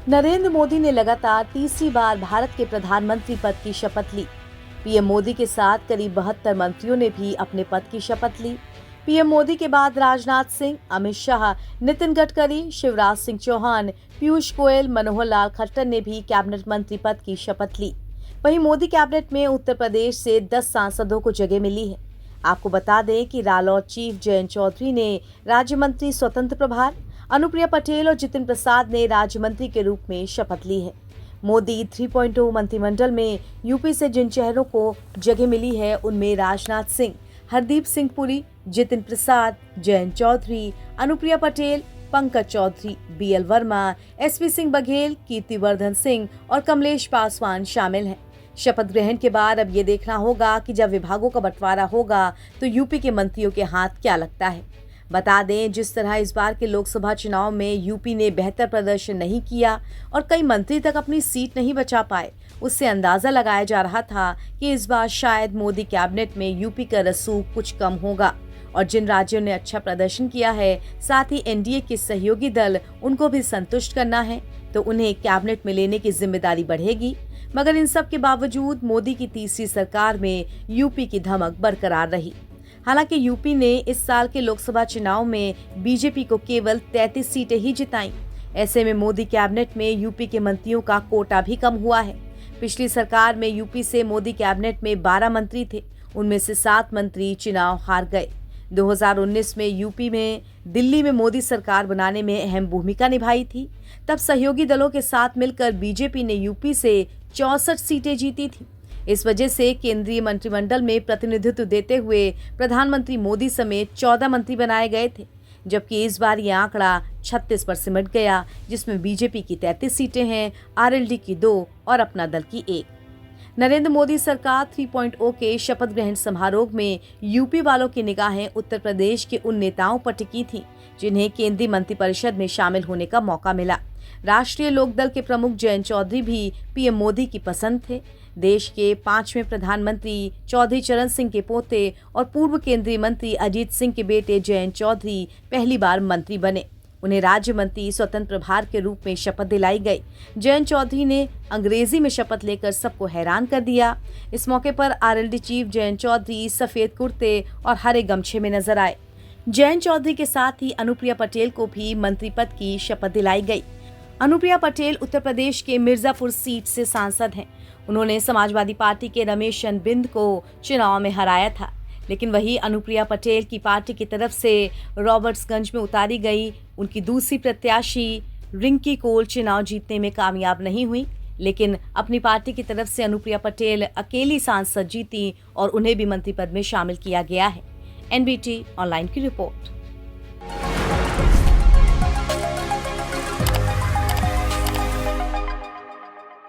नरेंद्र मोदी ने लगातार तीसरी बार भारत के प्रधानमंत्री पद की शपथ ली। पीएम मोदी के साथ करीब 72 मंत्रियों ने भी अपने पद की शपथ ली। पीएम मोदी के बाद राजनाथ सिंह, अमित शाह, नितिन गडकरी, शिवराज सिंह चौहान, पीयूष गोयल, मनोहर लाल खट्टर ने भी कैबिनेट मंत्री पद की शपथ ली। वहीं मोदी कैबिनेट में उत्तर प्रदेश से 10 सांसदों को जगह मिली है। आपको बता दें कि रालोद चीफ जयंत चौधरी ने राज्य मंत्री स्वतंत्र प्रभार, अनुप्रिया पटेल और जितिन प्रसाद ने राज्य मंत्री के रूप में शपथ ली है। मोदी 3.0 मंत्रिमंडल में यूपी से जिन चेहरों को जगह मिली है उनमें राजनाथ सिंह, हरदीप सिंह पुरी, जितिन प्रसाद, जयंत चौधरी, अनुप्रिया पटेल, पंकज चौधरी, बीएल वर्मा, एसपी सिंह बघेल, कीर्तिवर्धन सिंह और कमलेश पासवान शामिल हैं। शपथ ग्रहण के बाद अब ये देखना होगा कि जब विभागों का बंटवारा होगा तो यूपी के मंत्रियों के हाथ क्या लगता है। बता दें, जिस तरह इस बार के लोकसभा चुनाव में यूपी ने बेहतर प्रदर्शन नहीं किया और कई मंत्री तक अपनी सीट नहीं बचा पाए, उससे अंदाजा लगाया जा रहा था कि इस बार शायद मोदी कैबिनेट में यूपी का रसूख कुछ कम होगा। और जिन राज्यों ने अच्छा प्रदर्शन किया है, साथ ही एनडीए के सहयोगी दल, उनको भी संतुष्ट करना है, तो उन्हें कैबिनेट में लेने की जिम्मेदारी बढ़ेगी। मगर इन सब के बावजूद मोदी की तीसरी सरकार में यूपी की धमक बरकरार रही। हालांकि यूपी ने इस साल के लोकसभा चुनाव में बीजेपी को केवल 33 सीटें ही जिताईं। ऐसे में मोदी कैबिनेट में यूपी के मंत्रियों का कोटा भी कम हुआ है। पिछली सरकार में यूपी से मोदी कैबिनेट में 12 मंत्री थे, उनमें से 7 मंत्री चुनाव हार गए। 2019 में यूपी में दिल्ली में मोदी सरकार बनाने में अहम भूमिका निभाई थी। तब सहयोगी दलों के साथ मिलकर बीजेपी ने यूपी से 64 सीटें जीती थी। इस वजह से केंद्रीय मंत्रिमंडल में प्रतिनिधित्व देते हुए प्रधानमंत्री मोदी समेत 14 मंत्री बनाए गए थे, जबकि इस बार ये आंकड़ा 36 पर सिमट गया, जिसमें बीजेपी की 33 सीटें हैं, आरएलडी की 2 और अपना दल की 1। नरेंद्र मोदी सरकार 3.0 के शपथ ग्रहण समारोह में यूपी वालों की निगाहें उत्तर प्रदेश के उन नेताओं पर टिकी थीं, जिन्हें केंद्रीय मंत्रिपरिषद में शामिल होने का मौका मिला। राष्ट्रीय लोकदल के प्रमुख जयंत चौधरी भी पीएम मोदी की पसंद थे। देश के 5वें प्रधानमंत्री चौधरी चरण सिंह के पोते और पूर्व केंद्रीय मंत्री अजीत सिंह के बेटे जयंत चौधरी पहली बार मंत्री बने। उन्हें राज्य मंत्री स्वतंत्र प्रभार के रूप में शपथ दिलाई गई। जयंत चौधरी ने अंग्रेजी में शपथ लेकर सबको हैरान कर दिया। इस मौके पर आरएलडी चीफ जयंत चौधरी सफेद कुर्ते और हरे गमछे में नजर आए। जयंत चौधरी के साथ ही अनुप्रिया पटेल को भी मंत्री पद की शपथ दिलाई गई। अनुप्रिया पटेल उत्तर प्रदेश के मिर्जापुर सीट से सांसद हैं। उन्होंने समाजवादी पार्टी के रमेश चंद्र बिंद को चुनाव में हराया था, लेकिन वही अनुप्रिया पटेल की पार्टी की तरफ से रॉबर्ट्सगंज में उतारी गई उनकी दूसरी प्रत्याशी रिंकी कोल चुनाव जीतने में कामयाब नहीं हुई, लेकिन अपनी पार्टी की तरफ से अनुप्रिया पटेल अकेली सांसद जीती और उन्हें भी मंत्री पद में शामिल किया गया है। एनबीटी ऑनलाइन की रिपोर्ट।